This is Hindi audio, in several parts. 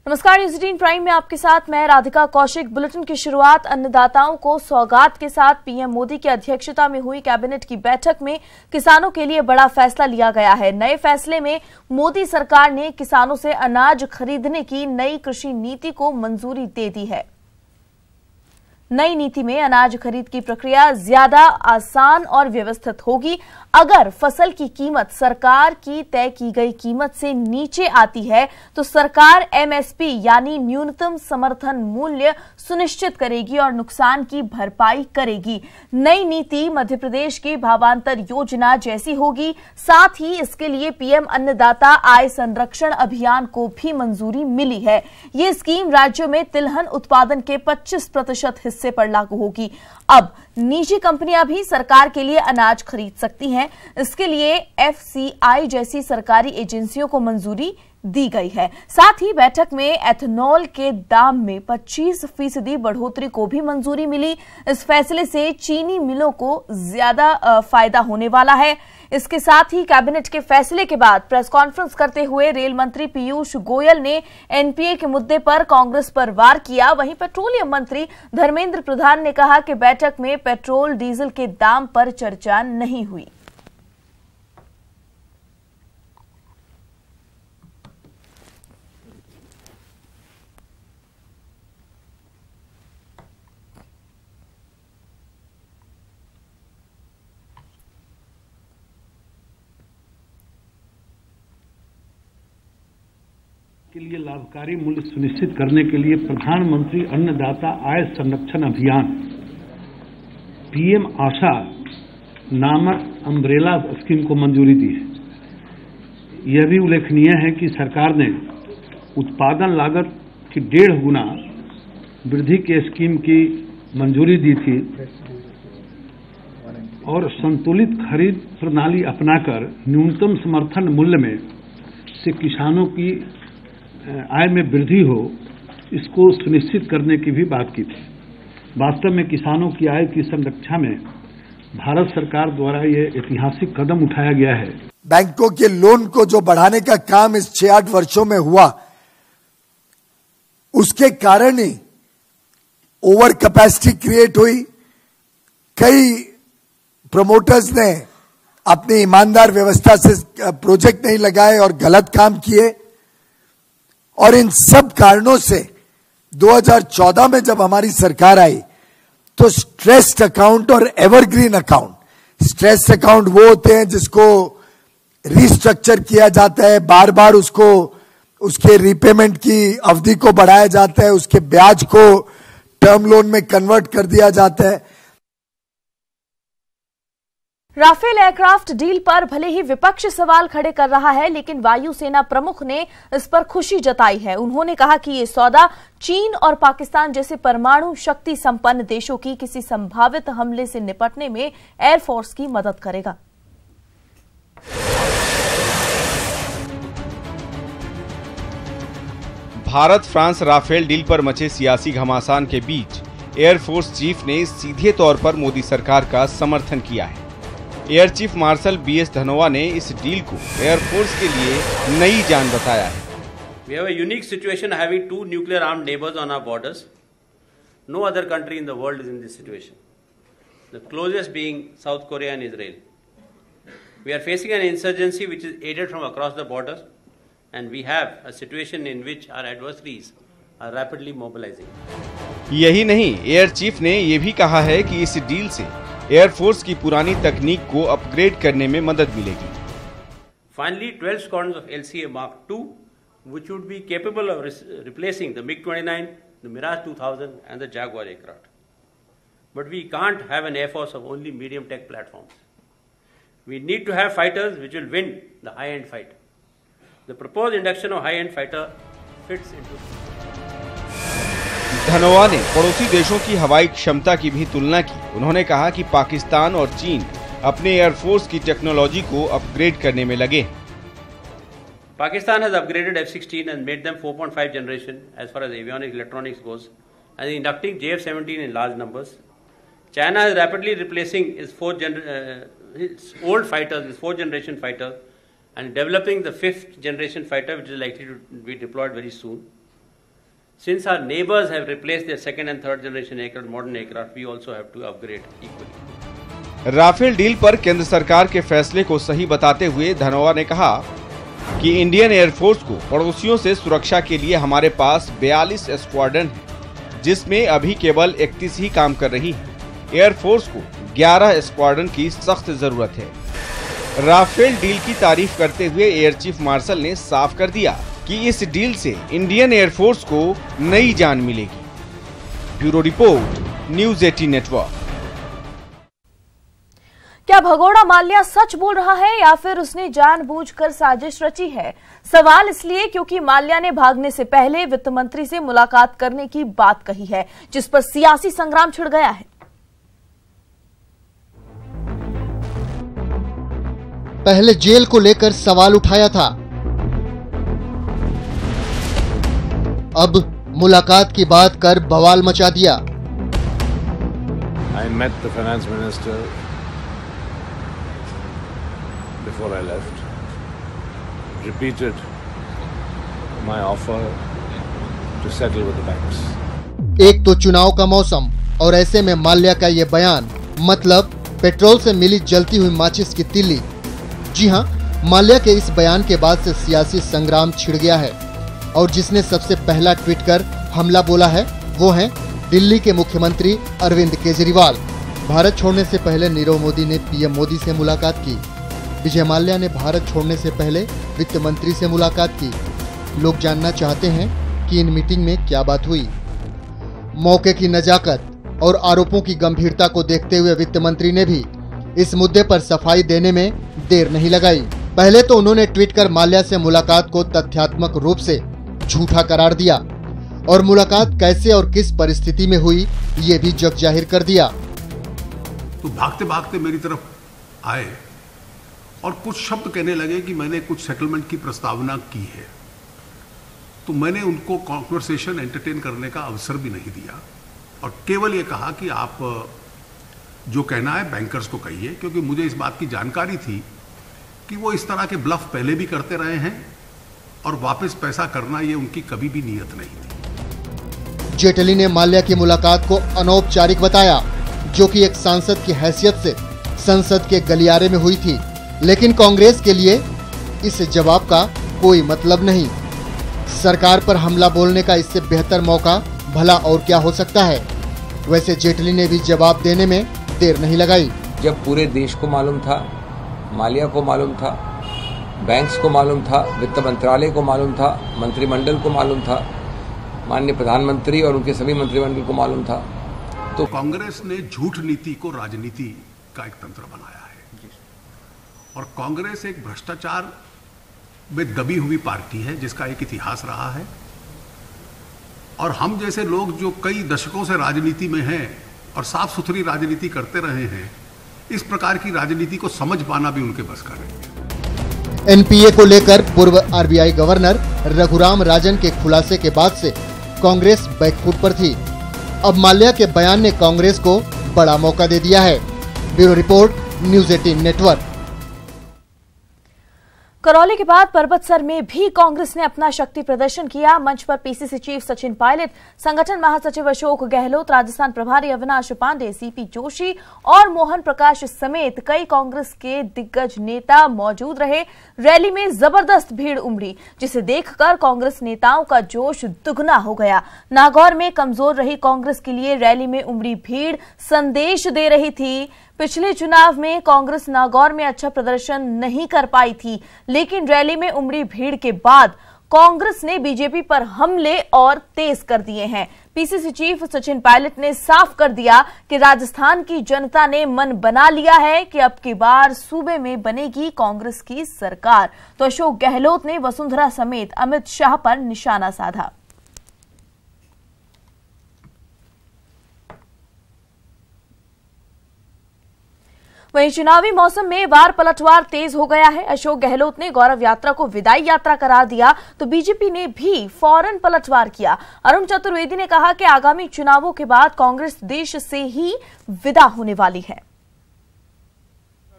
नमस्कार, न्यूज़ 18 प्राइम में आपके साथ मैं राधिका कौशिक। बुलेटिन की शुरुआत अन्नदाताओं को सौगात के साथ पीएम मोदी की अध्यक्षता में हुई कैबिनेट की बैठक में किसानों के लिए बड़ा फैसला लिया गया है। नए फैसले में मोदी सरकार ने किसानों से अनाज खरीदने की नई कृषि नीति को मंजूरी दे दी है। नई नीति में अनाज खरीद की प्रक्रिया ज्यादा आसान और व्यवस्थित होगी। अगर फसल की कीमत सरकार की तय की गई कीमत से नीचे आती है तो सरकार एमएसपी यानी न्यूनतम समर्थन मूल्य सुनिश्चित करेगी और नुकसान की भरपाई करेगी। नई नीति मध्य प्रदेश की भावांतर योजना जैसी होगी। साथ ही इसके लिए पीएम अन्नदाता आय संरक्षण अभियान को भी मंजूरी मिली है। ये स्कीम राज्यों में तिलहन उत्पादन के 25% हिस्से पर लागू होगी। अब निजी कंपनियां भी सरकार के लिए अनाज खरीद सकती हैं। इसके लिए एफसीआई जैसी सरकारी एजेंसियों को मंजूरी दी गई है। साथ ही बैठक में एथेनॉल के दाम में 25% बढ़ोतरी को भी मंजूरी मिली। इस फैसले से चीनी मिलों को ज्यादा फायदा होने वाला है। इसके साथ ही कैबिनेट के फैसले के बाद प्रेस कॉन्फ्रेंस करते हुए रेल मंत्री पीयूष गोयल ने एनपीए के मुद्दे पर कांग्रेस पर वार किया। वहीं पेट्रोलियम मंत्री धर्मेंद्र प्रधान ने कहा कि बैठक में पेट्रोल डीजल के दाम पर चर्चा नहीं हुई। के लिए लाभकारी मूल्य सुनिश्चित करने के लिए प्रधानमंत्री अन्नदाता आय संरक्षण अभियान पीएम आशा नामक अम्ब्रेला स्कीम को मंजूरी दी है। यह भी उल्लेखनीय है कि सरकार ने उत्पादन लागत की 1.5 गुना वृद्धि के स्कीम की मंजूरी दी थी और संतुलित खरीद प्रणाली अपनाकर न्यूनतम समर्थन मूल्य में से किसानों की आय में वृद्धि हो, इसको सुनिश्चित करने की भी बात की थी। वास्तव में किसानों की आय की संरक्षा में भारत सरकार द्वारा ये ऐतिहासिक कदम उठाया गया है। बैंकों के लोन को जो बढ़ाने का काम इस 6-8 वर्षों में हुआ, उसके कारण ही ओवर कैपेसिटी क्रिएट हुई। कई प्रमोटर्स ने अपनी ईमानदार व्यवस्था से प्रोजेक्ट नहीं लगाए और गलत काम किए। और इन सब कारणों से 2014 में जब हमारी सरकार आई तो स्ट्रेस्ड अकाउंट और एवरग्रीन अकाउंट, स्ट्रेस्ड अकाउंट वो होते हैं जिसको रिस्ट्रक्चर किया जाता है, बार बार उसको उसके रीपेमेंट की अवधि को बढ़ाया जाता है, उसके ब्याज को टर्म लोन में कन्वर्ट कर दिया जाता है। राफेल एयरक्राफ्ट डील पर भले ही विपक्ष सवाल खड़े कर रहा है, लेकिन वायुसेना प्रमुख ने इस पर खुशी जताई है। उन्होंने कहा कि ये सौदा चीन और पाकिस्तान जैसे परमाणु शक्ति संपन्न देशों की किसी संभावित हमले से निपटने में एयरफोर्स की मदद करेगा। भारत फ्रांस राफेल डील पर मचे सियासी घमासान के बीच एयरफोर्स चीफ ने सीधे तौर पर मोदी सरकार का समर्थन किया है। Air chief marshal BS Dhanoa ने इस डील को एयरफोर्स के लिए नई जान बताया है। We have a unique situation having 2 nuclear armed neighbors on our borders. No other country in the world is in this situation. The closest being South Korea and Israel. We are facing an insurgency which is aided from across the border, and we have a situation in which our adversaries are rapidly mobilizing. यही नहीं, एयर चीफ ने यह भी कहा है कि इस डील से एयरफोर्स की पुरानी तकनीक को अपग्रेड करने में मदद मिलेगी। Finally, 12 squadrons of LCA Mark II, which would be capable of replacing the MiG-29, the Mirage 2000, and the Jaguar aircraft. But we can't have an air force of only medium tech platforms. We need to have fighters which will win the high-end fight. The proposed induction of high-end fighter fits into. Dhanoa ने पड़ोसी देशों की हवाई क्षमता की भी तुलना की। उन्होंने कहा कि पाकिस्तान और चीन अपने एयरफोर्स की टेक्नोलॉजी को अपग्रेड करने में लगे। Pakistan has upgraded F-16 and made them 4.5 generation as far as avionics electronics goes, and inducting JF-17 in large numbers. China is rapidly replacing its old fighters, its 4th generation fighter, and developing the 5th generation fighter, which is likely to be deployed very soon. Since our neighbors have replaced their second and third generation aircraft, modern aircraft, we also have to upgrade equally. Rafale deal पर केंद्र सरकार के फैसले को सही बताते हुए धनोआ ने कहा कि इंडियन एयरफोर्स को पड़ोसियों से सुरक्षा के लिए हमारे पास 42 स्क्वाड्रन है, जिसमें अभी केवल 31 ही काम कर रही है। एयरफोर्स को 11 स्क्वाड्रन की सख्त जरूरत है। राफेल डील की तारीफ करते हुए एयर चीफ मार्शल ने साफ कर दिया कि इस डील से इंडियन एयरफोर्स को नई जान मिलेगी। Bureau report, news 18 network. क्या भगोड़ा माल्या सच बोल रहा है या फिर उसने जानबूझकर साजिश रची है? सवाल इसलिए क्योंकि माल्या ने भागने से पहले वित्त मंत्री से मुलाकात करने की बात कही है, जिस पर सियासी संग्राम छिड़ गया है। पहले जेल को लेकर सवाल उठाया था, अब मुलाकात की बात कर बवाल मचा दिया। I met the finance minister before I left, repeated my offer to settle with the banks. एक तो चुनाव का मौसम और ऐसे में माल्या का ये बयान, मतलब पेट्रोल से मिली जलती हुई माचिस की तिल्ली। जी हां, माल्या के इस बयान के बाद से सियासी संग्राम छिड़ गया है और जिसने सबसे पहला ट्वीट कर हमला बोला है वो है दिल्ली के मुख्यमंत्री अरविंद केजरीवाल। भारत छोड़ने से पहले नीरव मोदी ने पीएम मोदी से मुलाकात की। विजय माल्या ने भारत छोड़ने से पहले वित्त मंत्री से मुलाकात की। लोग जानना चाहते हैं कि इन मीटिंग में क्या बात हुई। मौके की नजाकत और आरोपों की गंभीरता को देखते हुए वित्त मंत्री ने भी इस मुद्दे पर सफाई देने में देर नहीं लगाई। पहले तो उन्होंने ट्वीट कर माल्या से मुलाकात को तथ्यात्मक रूप से झूठा करार दिया और मुलाकात कैसे और किस परिस्थिति में हुई ये भी जग जाहिर कर दिया। तो भागते भागते मेरी तरफ आए और कुछ शब्द कहने लगे कि मैंने कुछ सेटलमेंट की प्रस्तावना की है। तो मैंने उनको कॉन्वर्सेशन एंटरटेन करने का अवसर भी नहीं दिया और केवल ये कहा कि आप जो कहना है बैंकर्स को कहिए, क्योंकि मुझे इस बात की जानकारी थी कि वो इस तरह के ब्लफ पहले भी करते रहे हैं और वापस पैसा करना ये उनकी कभी भी नीयत नहीं थी। जेटली ने माल्या की मुलाकात को अनौपचारिक बताया, जो कि एक सांसद की हैसियत से संसद के गलियारे में हुई थी, लेकिन कांग्रेस के लिए इस जवाब का कोई मतलब नहीं। सरकार पर हमला बोलने का इससे बेहतर मौका भला और क्या हो सकता है। वैसे जेटली ने भी जवाब देने में देर नहीं लगाई। जब पूरे देश को मालूम था, माल्या को मालूम था, बैंक्स को मालूम था, वित्त मंत्रालय को मालूम था, मंत्रिमंडल को मालूम था, माननीय प्रधानमंत्री और उनके सभी मंत्रिमंडल को मालूम था, तो कांग्रेस ने झूठ नीति को राजनीति का एक तंत्र बनाया है और कांग्रेस एक भ्रष्टाचार में दबी हुई पार्टी है जिसका एक इतिहास रहा है और हम जैसे लोग जो कई दशकों से राजनीति में हैं और साफ सुथरी राजनीति करते रहे हैं, इस प्रकार की राजनीति को समझ पाना भी उनके बस का नहीं। एनपीए को लेकर पूर्व आरबीआई गवर्नर रघुराम राजन के खुलासे के बाद से कांग्रेस बैकफुट पर थी। अब माल्या के बयान ने कांग्रेस को बड़ा मौका दे दिया है। Bureau report, news 18 network. Karauli के बाद पर्वतसर में भी कांग्रेस ने अपना शक्ति प्रदर्शन किया। मंच पर पीसीसी चीफ सचिन पायलट, संगठन महासचिव अशोक गहलोत, राजस्थान प्रभारी अविनाश पांडे, सीपी जोशी और मोहन प्रकाश समेत कई कांग्रेस के दिग्गज नेता मौजूद रहे। रैली में जबरदस्त भीड़ उमड़ी, जिसे देखकर कांग्रेस नेताओं का जोश दुगना हो गया। नागौर में कमजोर रही कांग्रेस के लिए रैली में उमड़ी भीड़ संदेश दे रही थी। पिछले चुनाव में कांग्रेस नागौर में अच्छा प्रदर्शन नहीं कर पाई थी, लेकिन रैली में उमड़ी भीड़ के बाद कांग्रेस ने बीजेपी पर हमले और तेज कर दिए हैं। पीसीसी चीफ सचिन पायलट ने साफ कर दिया कि राजस्थान की जनता ने मन बना लिया है कि अब की बार सूबे में बनेगी कांग्रेस की सरकार। तो अशोक गहलोत ने वसुंधरा समेत अमित शाह पर निशाना साधा। वहीं चुनावी मौसम में वार पलटवार तेज हो गया है। अशोक गहलोत ने गौरव यात्रा को विदाई यात्रा करार दिया, तो बीजेपी ने भी फौरन पलटवार किया। अरुण चतुर्वेदी ने कहा कि आगामी चुनावों के बाद कांग्रेस देश से ही विदा होने वाली है।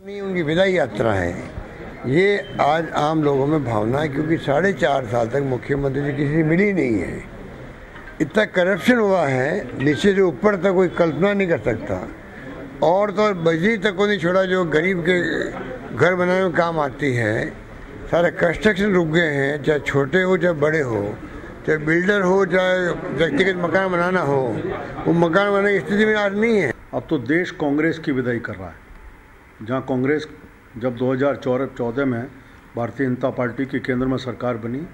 उनकी विदाई यात्रा है, ये आज आम लोगों में भावना है, क्योंकि 4.5 साल तक मुख्यमंत्री जी किसी से मिली नहीं है इतना करप्शन हुआ है, नीचे से ऊपर तक कोई कल्पना नहीं कर सकता। और तो बजरी तक को नहीं छोड़ा जो गरीब के घर बनाने में काम आती है। सारे कंस्ट्रक्शन रुक गए हैं, चाहे छोटे हो चाहे बड़े हो, चाहे बिल्डर हो चाहे व्यक्तिगत मकान बनाना हो, वो मकान बनाने की स्थिति में आज नहीं है। अब तो देश कांग्रेस की विदाई कर रहा है। जहां कांग्रेस जब 2014 में भारतीय जनता पार्टी की केंद्र में सरकार बनी,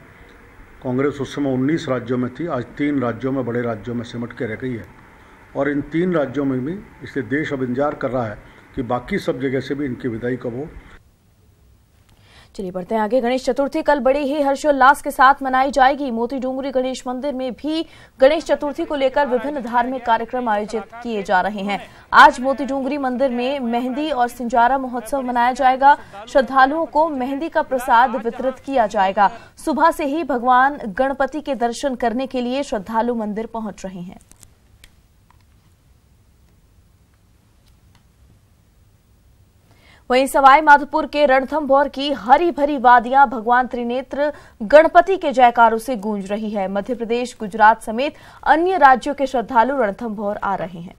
कांग्रेस उस समय 19 राज्यों में थी, आज 3 राज्यों में, बड़े राज्यों में सिमट के रह गई है। और इन 3 राज्यों में भी इसलिए देश अब इंतजार कर रहा है कि बाकी सब जगह से भी इनकी विदाई कब हो। चलिए बढ़ते हैं आगे। गणेश चतुर्थी कल बड़े ही हर्षोल्लास के साथ मनाई जाएगी। मोती डूंगरी गणेश मंदिर में भी गणेश चतुर्थी को लेकर विभिन्न धार्मिक कार्यक्रम आयोजित किए जा रहे हैं। आज मोती डूंगरी मंदिर में मेहंदी और सिंजारा महोत्सव मनाया जाएगा। श्रद्धालुओं को मेहंदी का प्रसाद वितरित किया जाएगा। सुबह से ही भगवान गणपति के दर्शन करने के लिए श्रद्धालु मंदिर पहुंच रहे हैं। वहीं सवाई माधोपुर के रणथंभौर की हरी भरी वादियां भगवान त्रिनेत्र गणपति के जयकारों से गूंज रही है। मध्य प्रदेश, गुजरात समेत अन्य राज्यों के श्रद्धालु रणथंभौर आ रहे हैं।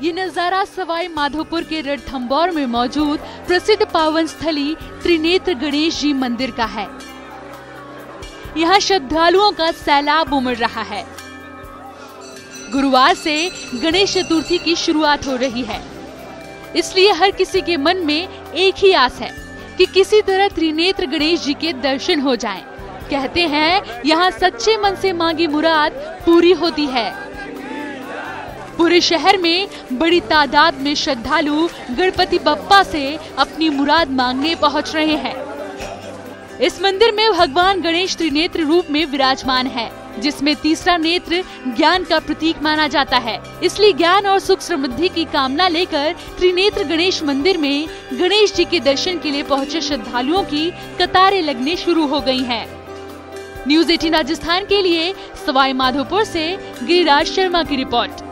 ये नजारा सवाई माधोपुर के रणथंभौर में मौजूद प्रसिद्ध पावन स्थली त्रिनेत्र गणेश जी मंदिर का है। यहाँ श्रद्धालुओं का सैलाब उमड़ रहा है। गुरुवार से गणेश चतुर्थी की शुरुआत हो रही है, इसलिए हर किसी के मन में एक ही आस है कि किसी तरह त्रिनेत्र गणेश जी के दर्शन हो जाएं। कहते हैं यहाँ सच्चे मन से मांगी मुराद पूरी होती है। पूरे शहर में बड़ी तादाद में श्रद्धालु गणपति बप्पा से अपनी मुराद मांगने पहुँच रहे हैं। इस मंदिर में भगवान गणेश त्रिनेत्र रूप में विराजमान है, जिसमें तीसरा नेत्र ज्ञान का प्रतीक माना जाता है। इसलिए ज्ञान और सुख समृद्धि की कामना लेकर त्रिनेत्र गणेश मंदिर में गणेश जी के दर्शन के लिए पहुंचे श्रद्धालुओं की कतारें लगने शुरू हो गई हैं। न्यूज़ 18 राजस्थान के लिए सवाई माधोपुर से गिरिराज शर्मा की रिपोर्ट।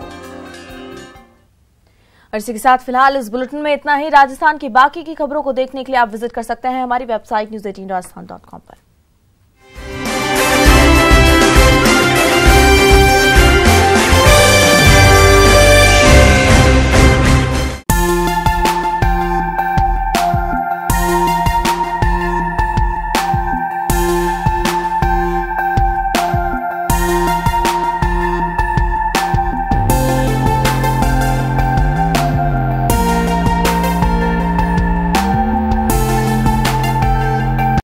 और इसी के साथ फिलहाल इस बुलेटिन में इतना ही। राजस्थान की बाकी की खबरों को देखने के लिए आप विजिट कर सकते हैं हमारी वेबसाइट news18rajasthan.com पर।